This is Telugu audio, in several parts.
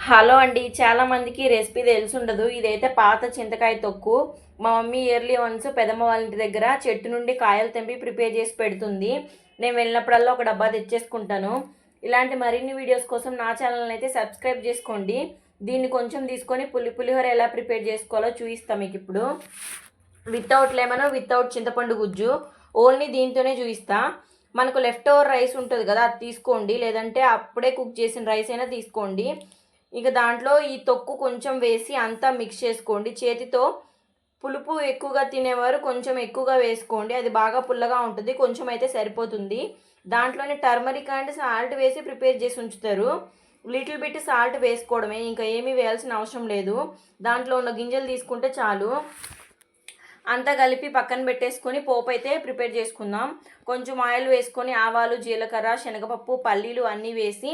హలో అండి. చాలామందికి రెసిపీ తెలిసుండదు. ఇదైతే పాత చింతకాయ తొక్కు. మా మమ్మీ ఇయర్లీ వన్స్ పెదమ్మ వాళ్ళ ఇంటి దగ్గర చెట్టు నుండి కాయలు తెంపి ప్రిపేర్ చేసి పెడుతుంది. నేను వెళ్ళినప్పుడల్లా ఒక డబ్బా తెచ్చేసుకుంటాను. ఇలాంటి మరిన్ని వీడియోస్ కోసం నా ఛానల్ని అయితే సబ్స్క్రైబ్ చేసుకోండి. దీన్ని కొంచెం తీసుకొని పులిహోర ఎలా ప్రిపేర్ చేసుకోవాలో చూపిస్తాను మీకు ఇప్పుడు. వితౌట్ లెమన్, వితౌట్ చింతపండు గుజ్జు, ఓన్లీ దీంతోనే చూపిస్తా. మనకు లెఫ్ట్ ఓవర్ రైస్ ఉంటుంది కదా, అది తీసుకోండి. లేదంటే అప్పుడే కుక్ చేసిన రైస్ అయినా తీసుకోండి. ఇక దాంట్లో ఈ తొక్కు కొంచెం వేసి అంతా మిక్స్ చేసుకోండి చేతితో. పులుపు ఎక్కువగా తినేవారు కొంచెం ఎక్కువగా వేసుకోండి, అది బాగా పుల్లగా ఉంటుంది. కొంచెం అయితే సరిపోతుంది. దాంట్లోనే టర్మరిక్ అండ్ సాల్ట్ వేసి ప్రిపేర్ చేసి ఉంచుతారు. లిటిల్ బిట్ సాల్ట్ వేసుకోవడమే, ఇంకా ఏమీ వేయాల్సిన అవసరం లేదు. దాంట్లో ఉన్న గింజలు తీసుకుంటే చాలు. అంతా కలిపి పక్కన పెట్టేసుకొని పోపు అయితే ప్రిపేర్ చేసుకుందాం. కొంచెం ఆయిల్ వేసుకొని ఆవాలు, జీలకర్ర, శనగపప్పు, పల్లీలు అన్నీ వేసి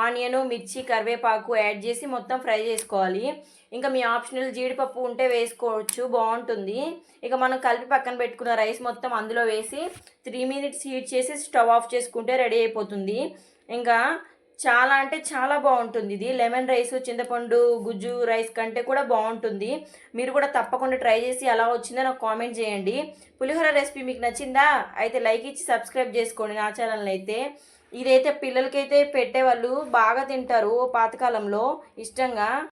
ఆనియను, మిర్చి, కరివేపాకు యాడ్ చేసి మొత్తం ఫ్రై చేసుకోవాలి. ఇంకా మీ ఆప్షనల్ జీడిపప్పు ఉంటే వేసుకోవచ్చు, బాగుంటుంది. ఇక మనం కలిపి పక్కన పెట్టుకున్న రైస్ మొత్తం అందులో వేసి 3 మినిట్స్ హీట్ చేసి స్టవ్ ఆఫ్ చేసుకుంటే రెడీ అయిపోతుంది. ఇంకా చాలా అంటే చాలా బాగుంటుంది ఇది. లెమన్ రైస్, చింతపండు గుజ్జు రైస్ కంటే కూడా బాగుంటుంది. మీరు కూడా తప్పకుండా ట్రై చేసి ఎలా వచ్చిందో నాకు కామెంట్ చేయండి. పులిహోర రెసిపీ మీకు నచ్చిందా? అయితే లైక్ ఇచ్చి సబ్స్క్రైబ్ చేసుకోండి నా ఛానల్ని అయితే. ఇదైతే పిల్లలకైతే పెట్టేవాళ్ళు బాగా తింటారు పాతకాలంలో ఇష్టంగా.